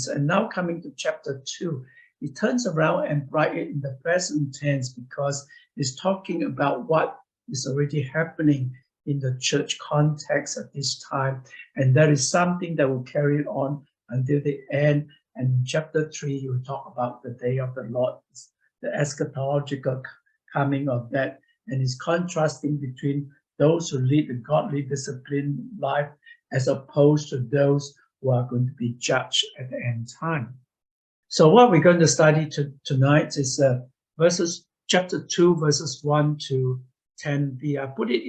And now coming to chapter 2, he turns around and writes it in the present tense because he's talking about what is already happening in the church context at this time. And that is something that will carry on until the end. And in chapter 3, he will talk about the day of the Lord, the eschatological coming of that. And he's contrasting between those who lead a godly, disciplined life as opposed to those who are going to be judged at the end time. So what we're going to study tonight is chapter 2, verses 1 to 10b. I put it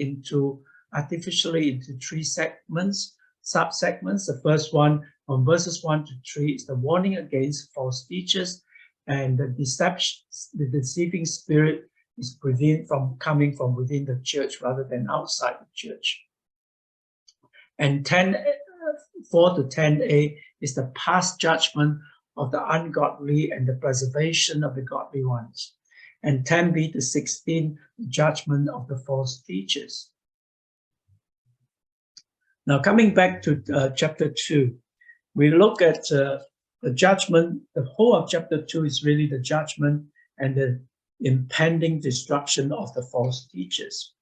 artificially into 3 segments, sub-segments. The first one, from verses 1 to 3, is the warning against false teachers, and the deceiving spirit is coming from within the church rather than outside the church. And 4 to 10a is the past judgment of the ungodly and the preservation of the godly ones. And 10b to 16, the judgment of the false teachers. Now coming back to chapter 2, we look at the judgment. The whole of chapter 2 is really the judgment and the impending destruction of the false teachers.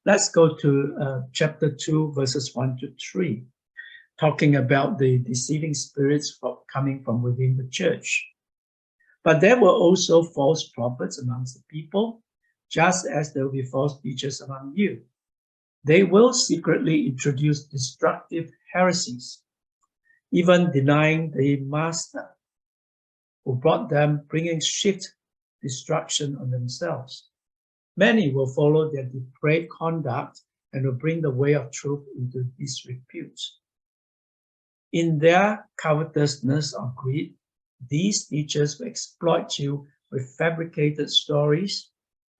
Let's go to chapter 2, verses 1 to 3, talking about the deceiving spirits coming from within the church. But there were also false prophets amongst the people, just as there will be false teachers among you. They will secretly introduce destructive heresies, even denying the master who brought them, bringing swift destruction on themselves. Many will follow their depraved conduct and will bring the way of truth into disrepute. In their covetousness or greed, these teachers will exploit you with fabricated stories.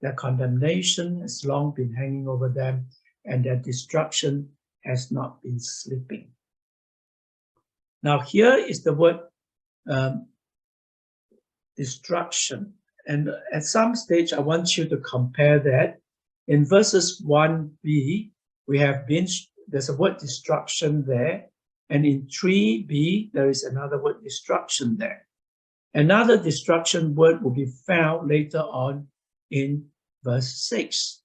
Their condemnation has long been hanging over them, and their destruction has not been sleeping. Now here is the word destruction. And at some stage, I want you to compare that. In verses 1b, there's a word destruction there. And in 3b, there is another word destruction there. Another destruction word will be found later on in verse 6,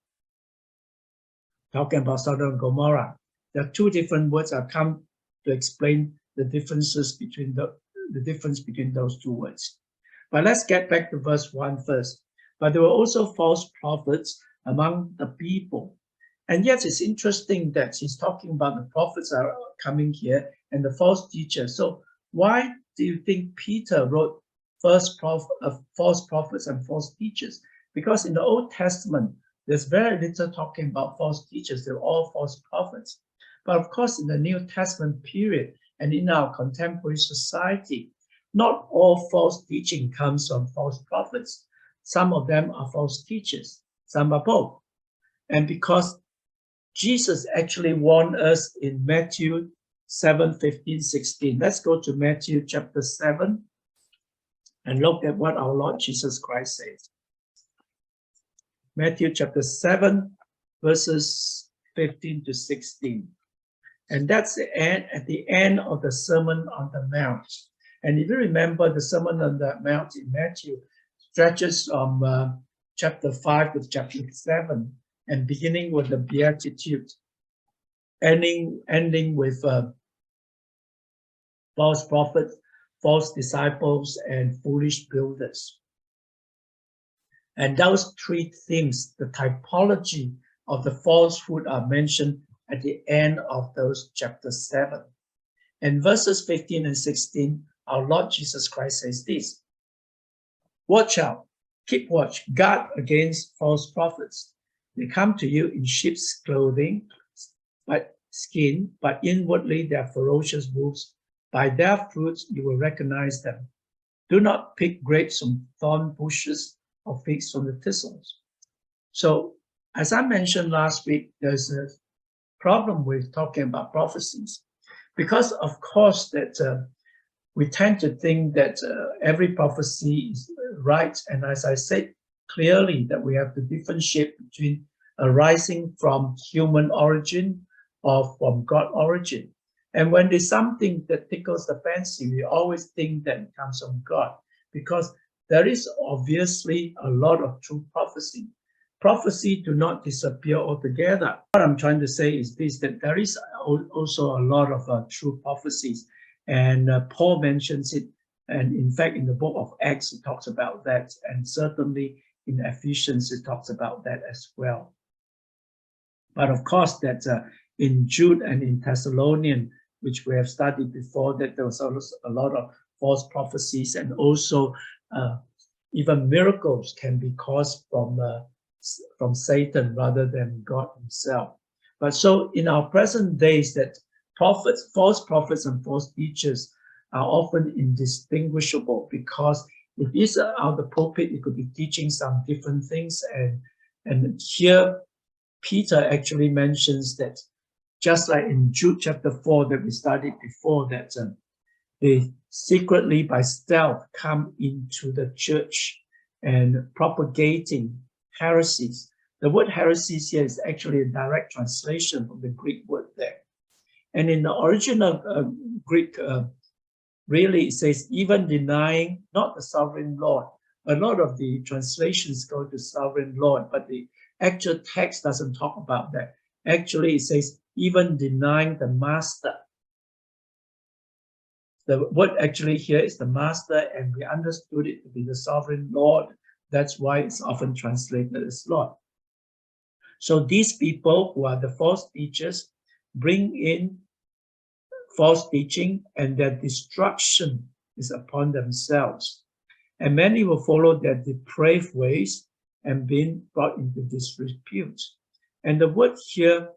talking about Sodom and Gomorrah. There are 2 different words that come to explain the differences between the difference between those 2 words. But let's get back to verse 1 first. But there were also false prophets among the people. And yet it's interesting that he's talking about the prophets are coming here and the false teachers. So why do you think Peter wrote false prophets and false teachers? Because in the Old Testament, there's very little talking about false teachers. They're all false prophets. But of course, in the New Testament period and in our contemporary society, not all false teaching comes from false prophets. Some of them are false teachers. Some are both. And because Jesus actually warned us in Matthew 7, 15, 16. Let's go to Matthew chapter 7 and look at what our Lord Jesus Christ says. Matthew chapter 7, verses 15 to 16. And that's at the end of the Sermon on the Mount. And if you remember, the Sermon on the Mount in Matthew stretches from chapter 5 to chapter 7, and beginning with the Beatitude, ending with false prophets, false disciples, and foolish builders. And those 3 themes, the typology of the falsehood, are mentioned at the end of those chapter 7. And verses 15 and 16, our Lord Jesus Christ says this: watch out, keep watch, guard against false prophets. They come to you in sheep's clothing, but inwardly they are ferocious wolves. By their fruits you will recognize them. Do not pick grapes from thorn bushes or figs from the thistles. So, as I mentioned last week, there's a problem with talking about prophecies, because of course that we tend to think that every prophecy is right. And as I said clearly, that we have to differentiate between arising from human origin or from God origin. And when there's something that tickles the fancy, we always think that it comes from God, because there is obviously a lot of true prophecy. Prophecy do not disappear altogether. What I'm trying to say is this, that there is also a lot of true prophecies. And Paul mentions it. And in fact, in the book of Acts, it talks about that. And certainly in Ephesians, it talks about that as well. But of course, that in Jude and in Thessalonian, which we have studied before, that there was also a lot of false prophecies, and also even miracles can be caused from Satan rather than God himself. But so in our present days, that prophets, false prophets and false teachers are often indistinguishable, because if he's out the pulpit, he could be teaching some different things. And here Peter actually mentions that, just like in Jude chapter 4 that we studied before, that they secretly by stealth come into the church and propagating heresies. The word heresies here is actually a direct translation from the Greek word there. And in the original Greek, really it says, even denying not the sovereign Lord. A lot of the translations go to sovereign Lord, but the actual text doesn't talk about that. Actually, it says, even denying the master. The word actually here is the master, and we understood it to be the sovereign Lord. That's why it's often translated as Lord. So these people who are the false teachers bring in false teaching, and their destruction is upon themselves. And many will follow their depraved ways and being brought into disrepute. And the word here,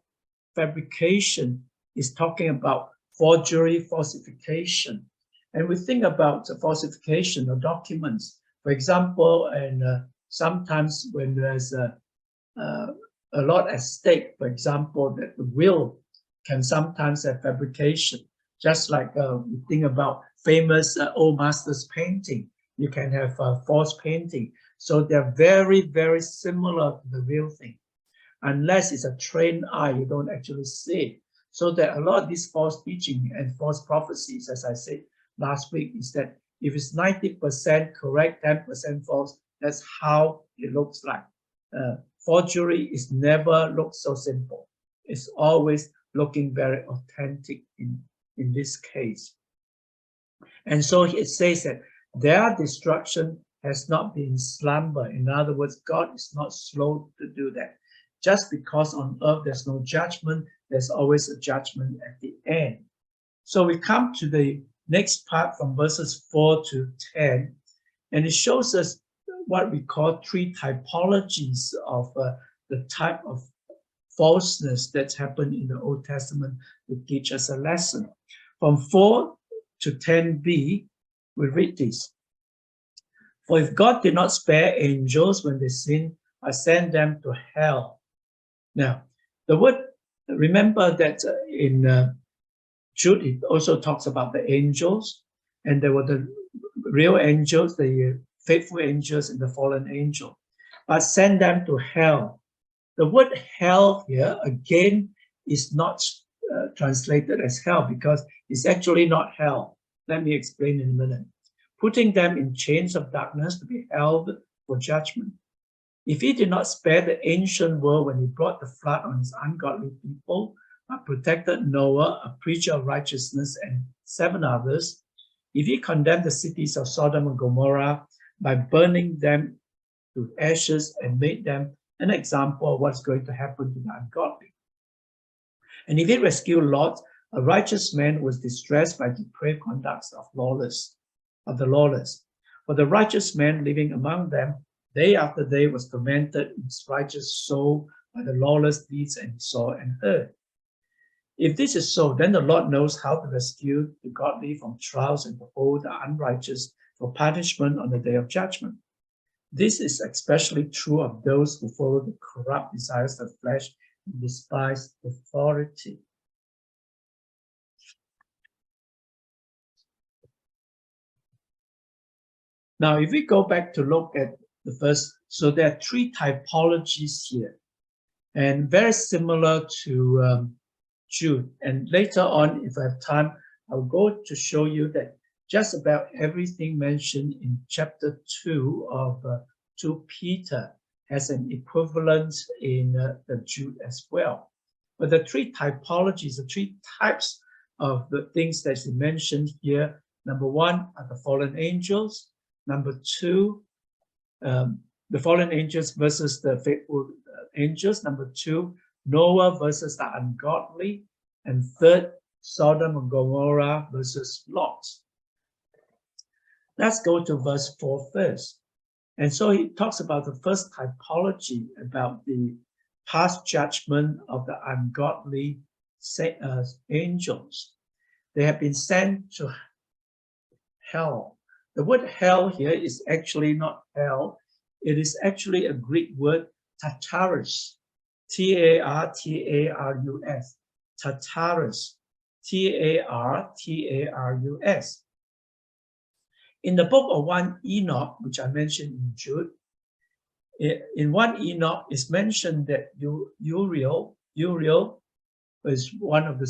fabrication, is talking about forgery, falsification. And we think about the falsification of documents. For example, and sometimes when there's a lot at stake, for example, that the will can sometimes have fabrication. Just like we think about famous old masters painting, you can have false painting. So they're very, very similar to the real thing. Unless it's a trained eye, you don't actually see it. So that a lot of these false teaching and false prophecies, as I said last week, is that if it's 90% correct, 10% false, that's how it looks like. Forgery is never looks so simple. It's always looking very authentic in this case. And so it says that their destruction has not been slumber. In other words, God is not slow to do that. Just because on earth there's no judgment, there's always a judgment at the end. So we come to the next part from verses 4 to 10, and it shows us what we call three typologies of the type of falseness that's happened in the Old Testament to teach us a lesson. From 4 to 10b, we read this. For if God did not spare angels when they sinned, I sent them to hell. Now, the word, remember that in Jude, it also talks about the angels, and there were the real angels, the faithful angels, and the fallen angel. But send them to hell. The word hell here, again, is not translated as hell, because it's actually not hell. Let me explain in a minute. Putting them in chains of darkness to be held for judgment. If he did not spare the ancient world when he brought the flood on his ungodly people, but protected Noah, a preacher of righteousness, and 7 others, if he condemned the cities of Sodom and Gomorrah by burning them to ashes and made them an example of what's going to happen to the ungodly. And if he rescued Lot, a righteous man who was distressed by depraved conducts of the lawless. For the righteous man living among them, day after day was tormented in his righteous soul by the lawless deeds and he saw and heard. If this is so, then the Lord knows how to rescue the godly from trials and to hold the unrighteous for punishment on the day of judgment. This is especially true of those who follow the corrupt desires of the flesh and despise authority. Now, if we go back to look at the first, so there are 3 typologies here, and very similar to Jude. And later on, if I have time, I'll go to show you that just about everything mentioned in chapter 2 of 2 Peter has an equivalent in the Jude as well. But the three typologies, the three types of the things that he mentioned here, number one are the fallen angels. Number two, the fallen angels versus the faithful angels. Number two, Noah versus the ungodly. And third, Sodom and Gomorrah versus Lot. Let's go to verse 4 first. And so he talks about the first typology, about the past judgment of the ungodly angels. They have been sent to hell. The word hell here is actually not hell. It is actually a Greek word, Tartarus, T-A-R-T-A-R-U-S, Tartarus, T-A-R-T-A-R-U-S. In the book of 1 Enoch, which I mentioned in Jude, in 1 Enoch it's mentioned that Uriel is one of the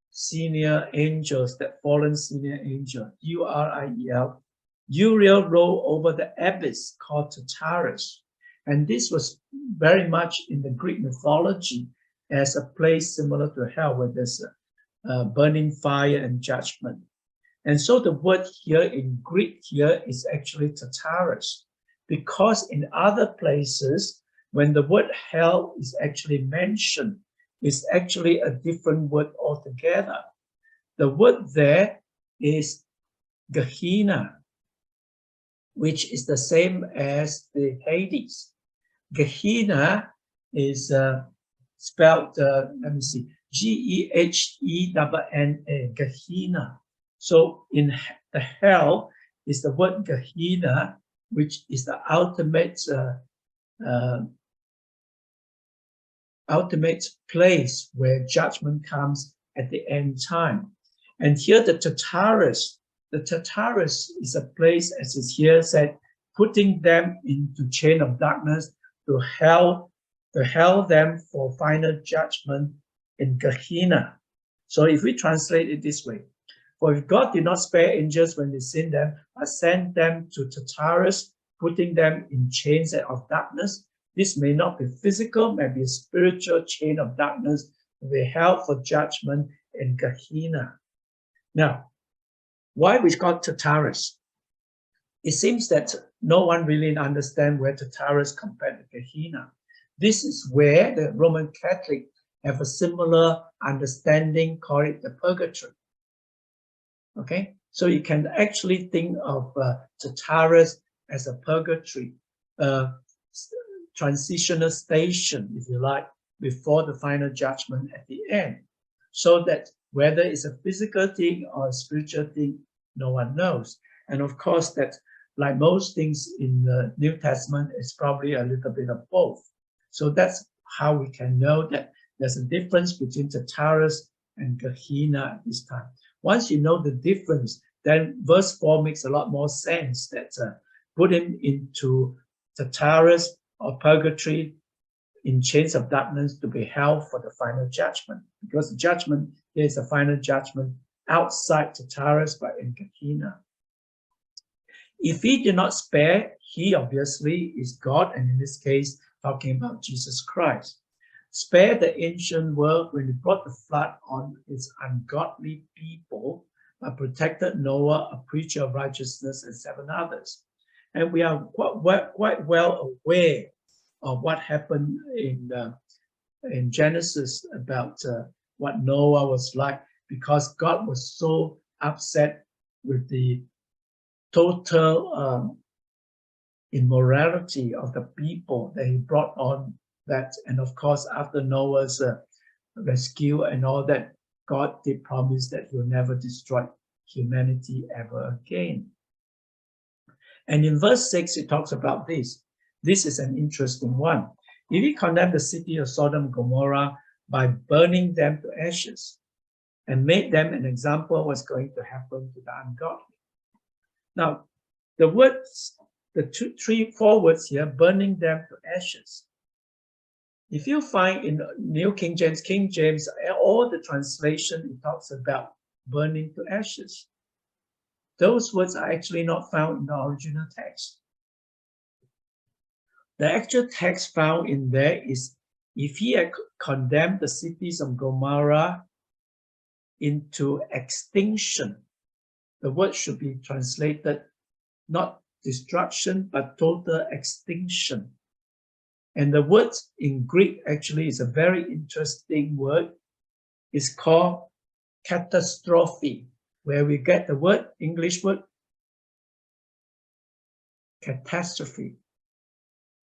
senior angels, that fallen senior angel, U-R-I-E-L. Uriel rode over the abyss called Tartarus. And this was very much in the Greek mythology as a place similar to hell, where there's a burning fire and judgment. And so the word here in Greek here is actually Tartarus, because in other places, when the word hell is actually mentioned, it's actually a different word altogether. The word there is Gehenna, which is the same as the Hades. Gehenna is spelled, let me see, G-E-H-E-N-N-A, Gehenna. So in the hell is the word Gehenna, which is the ultimate place where judgment comes at the end time. And here the Tartarus is a place, as is here said, putting them into chain of darkness to hell them for final judgment in Gehenna. So if we translate it this way, for if God did not spare angels when they sinned them, but sent them to Tartarus, putting them in chains of darkness, this may not be physical, may be a spiritual chain of darkness to be held for judgment in Gehenna. Now, why we got Tartarus? It seems that no one really understands where Tartarus compared to Gehenna. This is where the Roman Catholic have a similar understanding, call it the purgatory. Okay, so you can actually think of Tartarus as a purgatory, transitional station, if you like, before the final judgment at the end. So that whether it's a physical thing or a spiritual thing, no one knows. And of course, that like most things in the New Testament, it's probably a little bit of both. So that's how we can know that there's a difference between Tartarus and Gehenna at this time. Once you know the difference, then verse 4 makes a lot more sense, that put him into Tartarus or purgatory in chains of darkness to be held for the final judgment, because the judgment here is a final judgment outside Tartarus, but in Gehenna. If he did not spare, he obviously is God, and in this case, talking about Jesus Christ. Spare the ancient world when he brought the flood on its ungodly people, but protected Noah, a preacher of righteousness, and 7 others. And we are quite well aware of what happened in Genesis about what Noah was like, because God was so upset with the total immorality of the people that he brought on that. And of course, after Noah's rescue and all that, God did promise that he will never destroy humanity ever again. And in verse 6, it talks about this. This is an interesting one. If he condemned the city of Sodom and Gomorrah by burning them to ashes and made them an example of what's going to happen to the ungodly. Now, the words, the 4 words here, burning them to ashes. If you find in New King James, all the translation, it talks about burning to ashes. Those words are actually not found in the original text. The actual text found in there is, if he had condemned the cities of Gomorrah into extinction, the word should be translated not destruction, but total extinction. And the word in Greek actually is a very interesting word. It's called catastrophe, where we get the word, English word, catastrophe.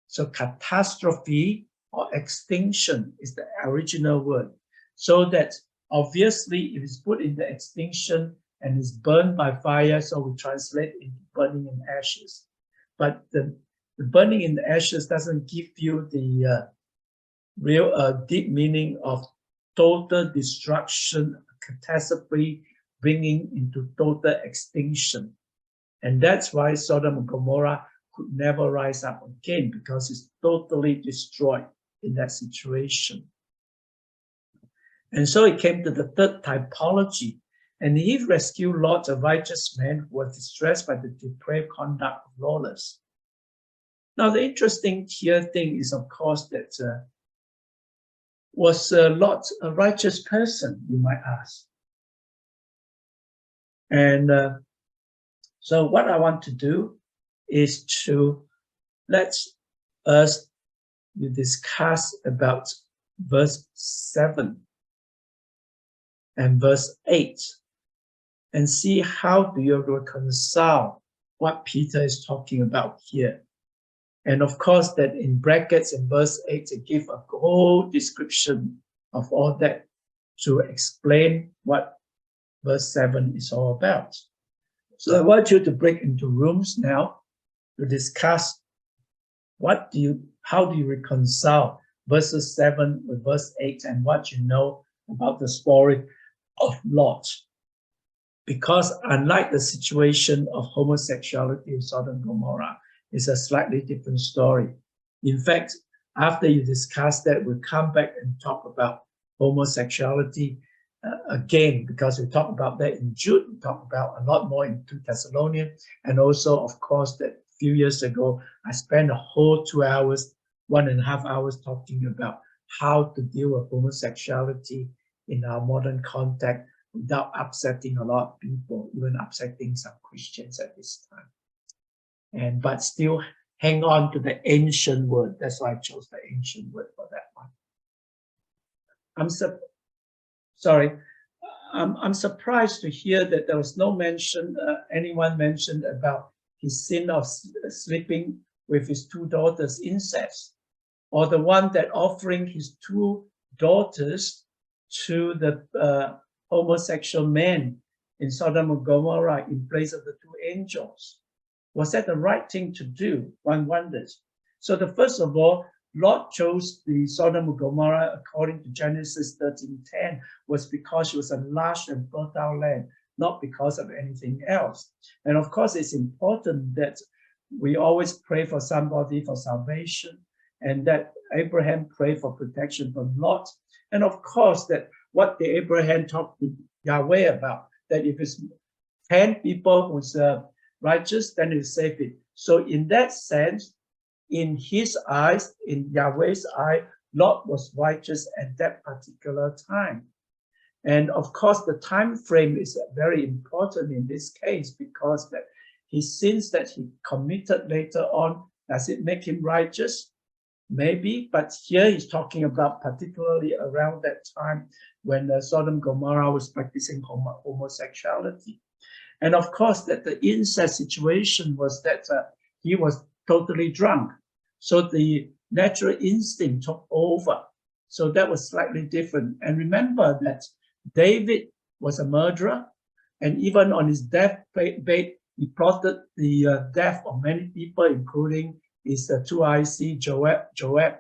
So catastrophe or extinction is the original word. So that obviously it is put in the extinction and is burned by fire, so we translate into burning in ashes. But the burning in the ashes doesn't give you the real deep meaning of total destruction, catastrophe, bringing into total extinction. And that's why Sodom and Gomorrah could never rise up again, because it's totally destroyed in that situation. And so it came to the third typology, and he rescued Lot, a righteous man who was distressed by the depraved conduct of lawless. Now, the interesting here thing is, of course, that was Lot a righteous person, you might ask? And so what I want to do is to let us discuss about verse 7 and verse 8 and see how do you reconcile what Peter is talking about here. And of course, that in brackets in verse 8, it gives a whole description of all that to explain what verse 7 is all about. So I want you to break into rooms now to discuss how do you reconcile verses 7 with verse 8 and what you know about the story of Lot. Because unlike the situation of homosexuality in Sodom and Gomorrah, it's a slightly different story. In fact, after you discuss that, we'll come back and talk about homosexuality again, because we talked about that in Jude, we talked about a lot more in 2 Thessalonians, and also, of course, that a few years ago, I spent a whole 2 hours, 1.5 hours talking about how to deal with homosexuality in our modern context without upsetting a lot of people, even upsetting some Christians at this time. But still hang on to the ancient word. That's why I chose the ancient word for that one. I'm surprised to hear that there was no mention, anyone mentioned about his sin of sleeping with his 2 daughters, incest, or the one that offering his 2 daughters to the homosexual men in Sodom and Gomorrah in place of the 2 angels. Was that the right thing to do? One wonders. So first of all, Lot chose the Sodom and Gomorrah according to Genesis 13:10 was because it was a large and fertile land, not because of anything else. And of course, it's important that we always pray for somebody for salvation, and that Abraham prayed for protection from Lot. And of course, that what the Abraham talked to Yahweh about, that if it's 10 people who's righteous, then he'll save it. So in that sense, in his eyes, in Yahweh's eye, Lot was righteous at that particular time. And of course, the time frame is very important in this case, because that his sins that he committed later on, does it make him righteous? Maybe, but here he's talking about particularly around that time when Sodom and Gomorrah was practicing homosexuality. And of course, that the incest situation was that he was totally drunk. So the natural instinct took over. So that was slightly different. And remember that David was a murderer, and even on his deathbed, he plotted the death of many people, including his 2IC Joab.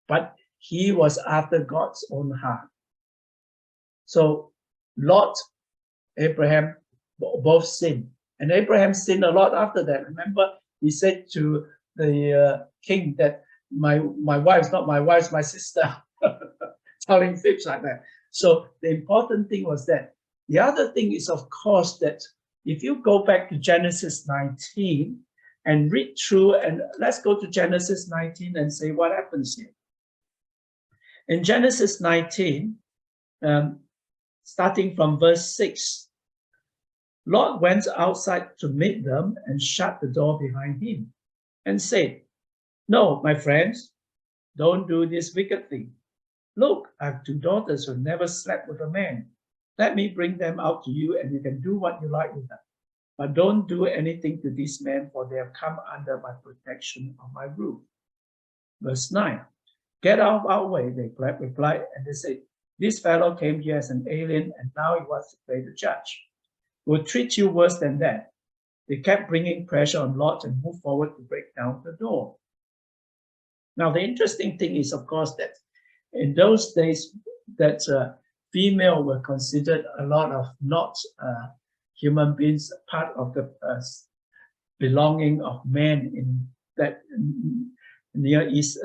But he was after God's own heart. So Lot, Abraham, both sinned. And Abraham sinned a lot after that. Remember, he said to the king that my wife's not my wife's my sister, telling fibs like that. So the important thing was that. The other thing is, of course, that if you go back to Genesis 19 and read through, and let's go to Genesis 19 and say what happens here. In Genesis 19, starting from verse 6, Lot went outside to meet them and shut the door behind him and said, "No, my friends, don't do this wicked thing. Look, I have 2 daughters who never slept with a man. Let me bring them out to you, and you can do what you like with them. But don't do anything to these men, for they have come under my protection on my roof." Verse 9, "Get out of our way," they replied, and they said, "This fellow came here as an alien, and now he wants to play the judge. We'll treat you worse than that." They kept bringing pressure on Lot and moved forward to break down the door. Now, the interesting thing is, of course, that in those days, that female were considered a lot of not human beings, part of the belonging of men in that Near East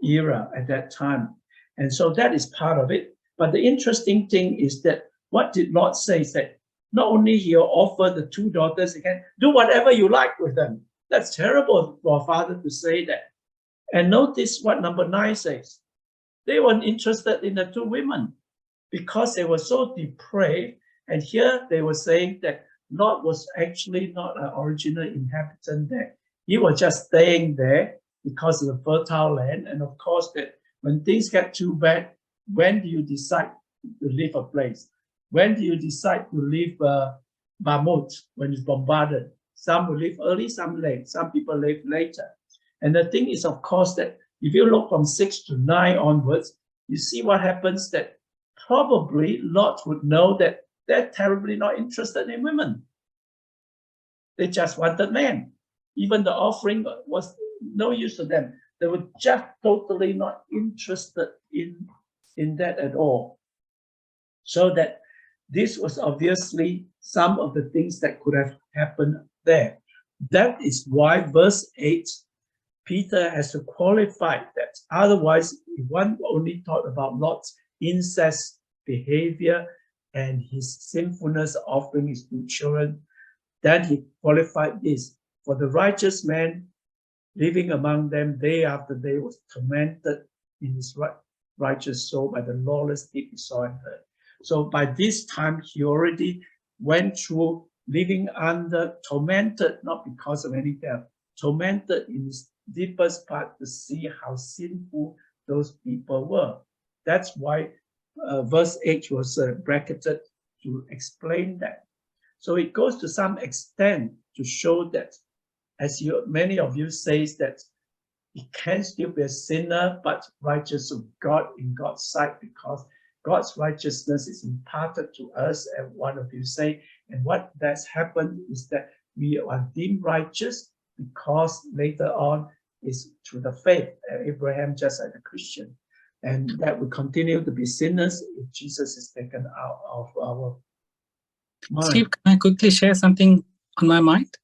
era at that time. And so that is part of it. But the interesting thing is that what did Lot say is that not only he'll offer the 2 daughters again, do whatever you like with them. That's terrible for a father to say that. And notice what number 9 says. They weren't interested in the 2 women because they were so depraved. And here they were saying that Lot was actually not an original inhabitant there. He was just staying there because of the fertile land. And of course, that when things get too bad, when do you decide to leave a place? When do you decide to leave Bakhmut when it's bombarded? Some will leave early, some late. Some people leave later. And the thing is, of course, that if you look from 6 to 9 onwards, you see what happens, that probably Lot would know that they're terribly not interested in women. They just wanted men. Even the offering was no use to them. They were just totally not interested in that at all. So that this was obviously some of the things that could have happened there. That is why verse 8, Peter has to qualify that. Otherwise, if one only thought about Lot's incest behavior and his sinfulness offering his 2 children, then he qualified this. For the righteous man living among them day after day was tormented in his righteous soul by the lawless deed he saw and heard. So by this time, he already went through living under, tormented, not because of anything, tormented in his deepest part to see how sinful those people were. That's why verse 8 was bracketed to explain that. So it goes to some extent to show that, as many of you say, that he can still be a sinner, but righteous of God in God's sight, because God's righteousness is imparted to us, and one of you say, and what that's happened is that we are deemed righteous because later on is through the faith. Abraham, just like a Christian, and that we continue to be sinners if Jesus is taken out of our mind. Steve, can I quickly share something on my mind?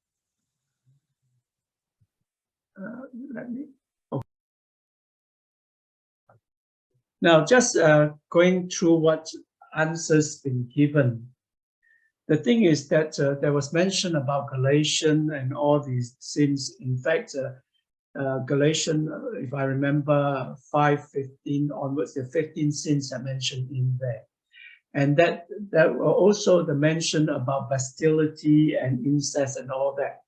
Now, just going through what answers been given. The thing is that there was mention about Galatians and all these sins. In fact, Galatians, if I remember, 5:15 onwards, the 15 sins are mentioned in there. And that were also the mention about bestiality and incest and all that.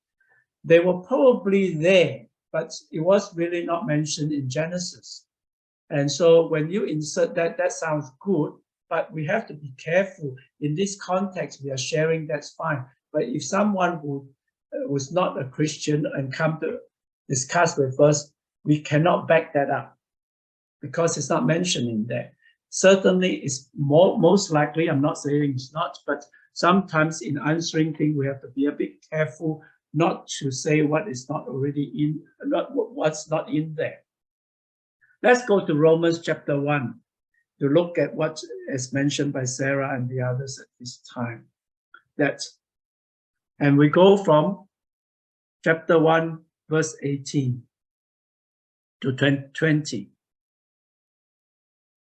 They were probably there, but it was really not mentioned in Genesis. And so when you insert that, that sounds good, but we have to be careful. In this context, we are sharing, that's fine. But if someone who was not a Christian and come to discuss with us, we cannot back that up because it's not mentioned in there. Certainly, it's most likely, I'm not saying it's not, but sometimes in answering things, we have to be a bit careful not to say what is not already in, what's not in there. Let's go to Romans chapter 1 to look at what is mentioned by Sarah and the others at this time. And we go from chapter 1, verse 18 to 20.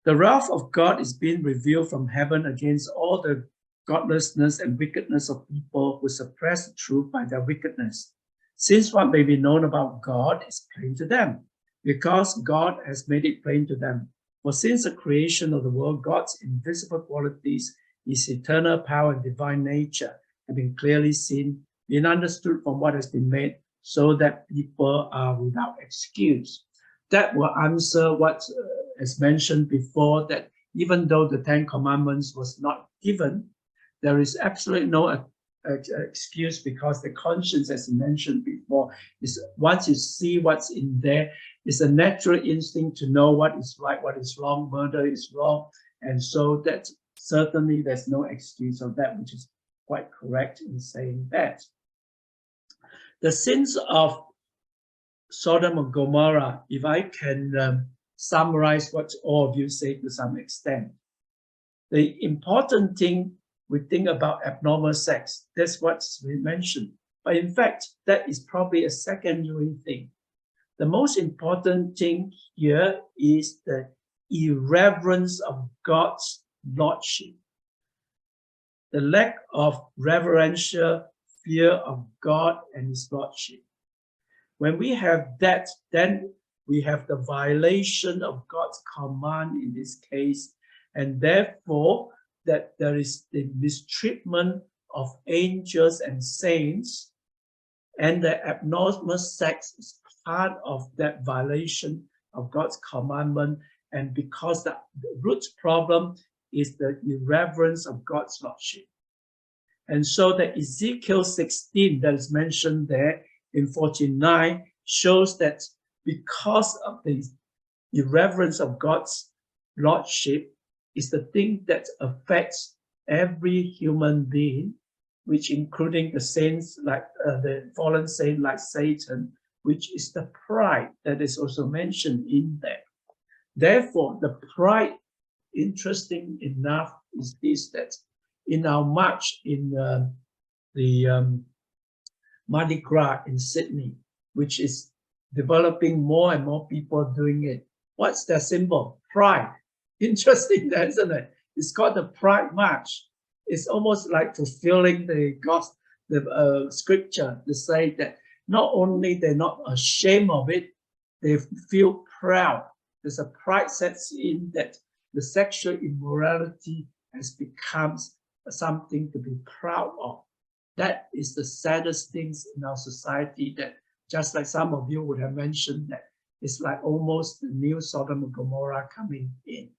The wrath of God is being revealed from heaven against all the godlessness and wickedness of people who suppress the truth by their wickedness, since what may be known about God is plain to them, because God has made it plain to them. For since the creation of the world, God's invisible qualities, his eternal power and divine nature, have been clearly seen, been understood from what has been made, so that people are without excuse. That will answer what is mentioned before, that even though the Ten Commandments was not given, there is absolutely no excuse, because the conscience, as mentioned before, is once you see what's in there, it's a natural instinct to know what is right, what is wrong, murder is wrong. And so that certainly there's no excuse of that, which is quite correct in saying that. The sins of Sodom and Gomorrah, if I can summarize what all of you say to some extent. The important thing, we think about abnormal sex. That's what's been mentioned. But in fact, that is probably a secondary thing. The most important thing here is the irreverence of God's lordship. The lack of reverential fear of God and his lordship. When we have that, then we have the violation of God's command in this case, and therefore that there is the mistreatment of angels and saints, and the abnormal sex is part of that violation of God's commandment. And because the root problem is the irreverence of God's lordship. And so the Ezekiel 16 that is mentioned there in 49 shows that because of the irreverence of God's lordship is the thing that affects every human being, which including the saints, like the fallen saint like Satan, which is the pride that is also mentioned in there. Therefore, the pride, interesting enough, is this, that in our march in the Mardi Gras in Sydney, which is developing more and more people doing it. What's their symbol? Pride. Interesting, isn't it? It's called the Pride March. It's almost like fulfilling the scripture to say that not only they're not ashamed of it, they feel proud. There's a pride sets in that the sexual immorality has become something to be proud of. That is the saddest things in our society, that just like some of you would have mentioned, that it's like almost the new Sodom and Gomorrah coming in.